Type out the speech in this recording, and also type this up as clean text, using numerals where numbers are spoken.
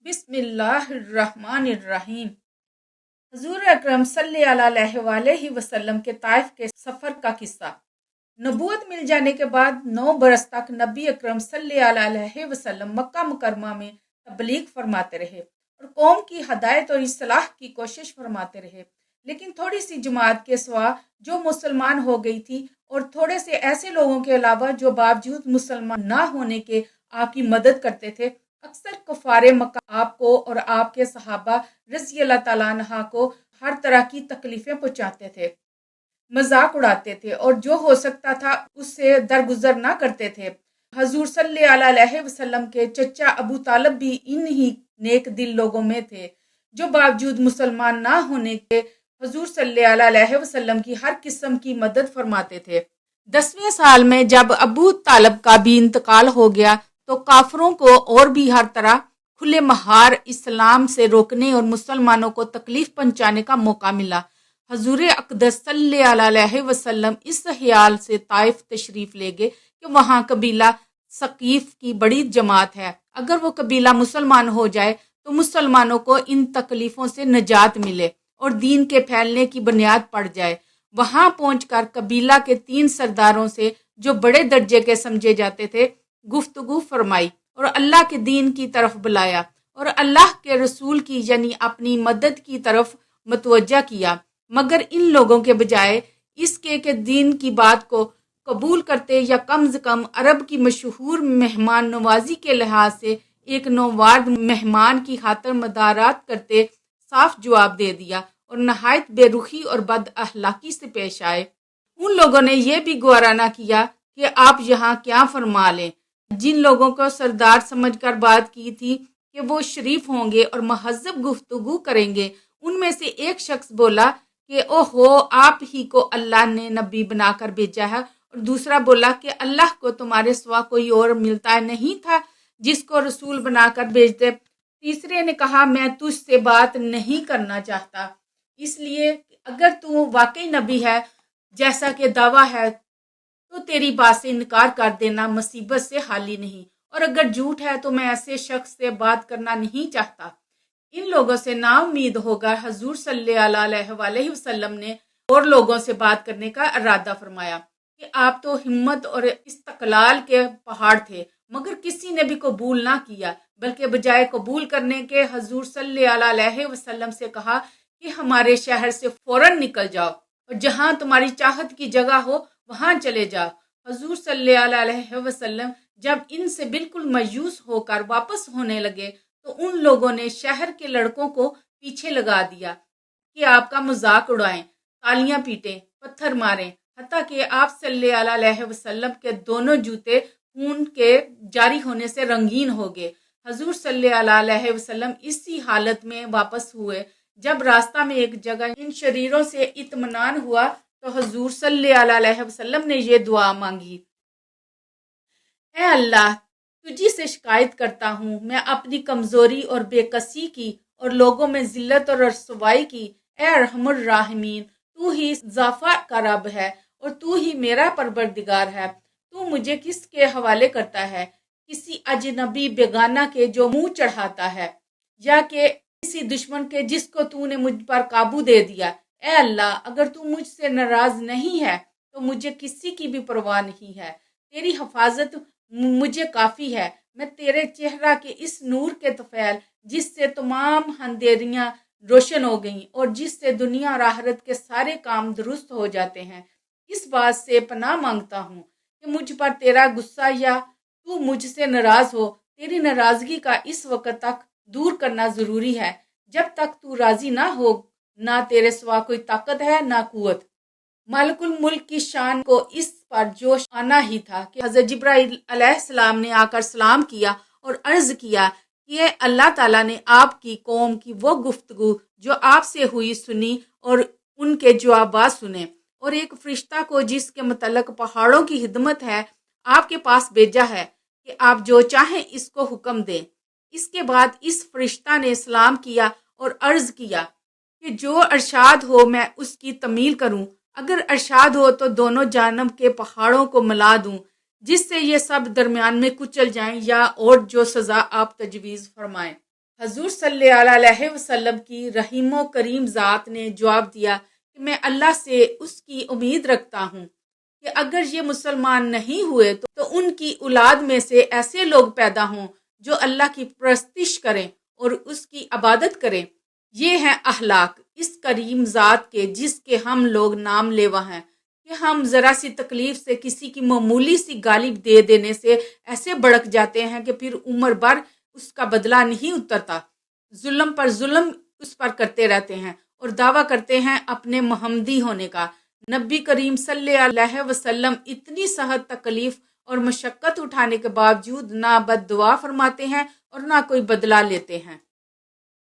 بسم اللہ الرحمن الرحیم۔ حضور اکرم صلی اللہ علیہ وسلم کے طائف کے سفر کا قصہ۔ نبوت مل جانے کے بعد 9 برس تک نبی اکرم صلی اللہ علیہ وسلم مکہ مکرمہ میں تبلیغ فرماتے رہے اور قوم کی ہدایت اور اصلاح کی کوشش فرماتے رہے، لیکن تھوڑی سی جماعت کے سوا جو مسلمان ہو گئی تھی اور تھوڑے سے ایسے لوگوں کے علاوہ جو باوجود مسلمان نہ ہونے کے آپ کی مدد کرتے تھے، اکثر کفار مکہ آپ کو اور آپ کے صحابہ رضی اللہ تعالیٰ عنہ کو ہر طرح کی تکلیفیں پہنچاتے تھے، مذاق اڑاتے تھے اور جو ہو سکتا تھا اس سے درگزر نہ کرتے تھے۔ حضور صلی اللہ علیہ وسلم کے چچا ابو طالب بھی انہی نیک دل لوگوں میں تھے جو باوجود مسلمان نہ ہونے کے حضور صلی اللہ علیہ وسلم کی ہر قسم کی مدد فرماتے تھے۔ 10ویں سال میں جب ابو طالب کا بھی انتقال ہو گیا تو کافروں کو اور بھی ہر طرح کھلے مہار اسلام سے روکنے اور مسلمانوں کو تکلیف پہنچانے کا موقع ملا۔ حضور اقدس صلی اللہ علیہ وسلم اس خیال سے طائف تشریف لے گئے کہ وہاں قبیلہ ثقیف کی بڑی جماعت ہے، اگر وہ قبیلہ مسلمان ہو جائے تو مسلمانوں کو ان تکلیفوں سے نجات ملے اور دین کے پھیلنے کی بنیاد پڑ جائے۔ وہاں پہنچ کر قبیلہ کے 3 سرداروں سے جو بڑے درجے کے سمجھے جاتے تھے گفتگو فرمائی اور اللہ کے دین کی طرف بلایا اور اللہ کے رسول کی یعنی اپنی مدد کی طرف متوجہ کیا، مگر ان لوگوں کے بجائے اس کے کہ دین کی بات کو قبول کرتے یا کم از کم عرب کی مشہور مہمان نوازی کے لحاظ سے ایک نووارد مہمان کی خاطر مدارات کرتے، صاف جواب دے دیا اور نہایت بے رخی اور بد اخلاقی سے پیش آئے۔ ان لوگوں نے یہ بھی گوارا نہ کیا کہ آپ یہاں کیا فرما لیں۔ جن لوگوں کو سردار سمجھ کر بات کی تھی کہ وہ شریف ہوں گے اور مہذب گفتگو کریں گے، ان میں سے ایک شخص بولا کہ اوہو، آپ ہی کو اللہ نے نبی بنا کر بھیجا ہے، اور دوسرا بولا کہ اللہ کو تمہارے سوا کوئی اور ملتا نہیں تھا جس کو رسول بنا کر بھیجتے۔ تیسرے نے کہا میں تجھ سے بات نہیں کرنا چاہتا، اس لیے اگر تو واقعی نبی ہے جیسا کہ دعویٰ ہے تو تیری بات سے انکار کر دینا مصیبت سے خالی نہیں، اور اگر جھوٹ ہے تو میں ایسے شخص سے بات کرنا نہیں چاہتا۔ ان لوگوں سے نا امید ہوگا حضور صلی اللہ علیہ وسلم نے اور لوگوں سے بات کرنے کا ارادہ فرمایا کہ آپ تو ہمت اور استقلال کے پہاڑ تھے، مگر کسی نے بھی قبول نہ کیا، بلکہ بجائے قبول کرنے کے حضور صلی اللہ علیہ وسلم سے کہا کہ ہمارے شہر سے فوراً نکل جاؤ اور جہاں تمہاری چاہت کی جگہ ہو وہاں چلے جاؤ۔ حضور صلی اللہ علیہ وسلم جب ان سے بالکل مایوس ہو کر واپس ہونے لگے تو ان لوگوں نے شہر کے لڑکوں کو پیچھے لگا دیا کہ آپ کا مذاق اڑائیں، تالیاں پیٹیں، پتھر ماریں، حتیٰ کہ آپ صلی اللہ علیہ وسلم کے دونوں جوتے خون کے جاری ہونے سے رنگین ہو گئے۔ حضور صلی اللہ علیہ وسلم اسی حالت میں واپس ہوئے۔ جب راستہ میں ایک جگہ ان شریروں سے اطمینان ہوا تو حضور صلی اللہ علیہ وسلم نے یہ دعا مانگی، اے اللہ، تجھی سے شکایت کرتا ہوں، میں اپنی کمزوری اور بے کسی کی اور لوگوں میں ذلت اور رسوائی کی۔ اے ارحم الراحمین، تو ہی ضعفاء کا رب ہے اور تو ہی میرا پروردگار ہے۔ تو مجھے کس کے حوالے کرتا ہے؟ کسی اجنبی بیگانہ کے جو منہ چڑھاتا ہے، یا کہ کسی دشمن کے جس کو تو نے مجھ پر قابو دے دیا؟ اے اللہ، اگر تو مجھ سے ناراض نہیں ہے تو مجھے کسی کی بھی پرواہ نہیں ہے، تیری حفاظت مجھے کافی ہے۔ میں تیرے چہرہ کے اس نور کے طفیل جس سے تمام اندھیریاں روشن ہو گئیں اور جس سے دنیا اور آخرت کے سارے کام درست ہو جاتے ہیں، اس بات سے پناہ مانگتا ہوں کہ مجھ پر تیرا غصہ یا تو مجھ سے ناراض ہو۔ تیری ناراضگی کا اس وقت تک دور کرنا ضروری ہے جب تک تو راضی نہ ہو، نہ تیرے سوا کوئی طاقت ہے نہ قوت۔ مالک الملک کی شان کو اس پر جوش آنا ہی تھا کہ حضرت جبرائیل علیہ السلام نے آ کر سلام کیا اور عرض کیا کہ اللہ تعالیٰ نے آپ کی قوم کی وہ گفتگو جو آپ سے ہوئی سنی اور ان کے جوابات سنے، اور ایک فرشتہ کو جس کے متعلق پہاڑوں کی خدمت ہے آپ کے پاس بھیجا ہے کہ آپ جو چاہیں اس کو حکم دیں۔ اس کے بعد اس فرشتہ نے سلام کیا اور عرض کیا کہ جو ارشاد ہو میں اس کی تعمیل کروں، اگر ارشاد ہو تو دونوں جانب کے پہاڑوں کو ملا دوں جس سے یہ سب درمیان میں کچل جائیں، یا اور جو سزا آپ تجویز فرمائیں۔ حضور صلی اللہ علیہ وسلم کی رحیم و کریم ذات نے جواب دیا کہ میں اللہ سے اس کی امید رکھتا ہوں کہ اگر یہ مسلمان نہیں ہوئے تو ان کی اولاد میں سے ایسے لوگ پیدا ہوں جو اللہ کی پرستش کریں اور اس کی عبادت کریں۔ یہ ہیں اخلاق اس کریم ذات کے جس کے ہم لوگ نام لیوا ہیں کہ ہم ذرا سی تکلیف سے کسی کی معمولی سی گالی دے دینے سے ایسے بڑک جاتے ہیں کہ پھر عمر بھر اس کا بدلہ نہیں اترتا، ظلم پر ظلم اس پر کرتے رہتے ہیں اور دعویٰ کرتے ہیں اپنے محمدی ہونے کا۔ نبی کریم صلی اللہ علیہ وسلم اتنی سخت تکلیف اور مشقت اٹھانے کے باوجود نہ بد دعا فرماتے ہیں اور نہ کوئی بدلہ لیتے ہیں۔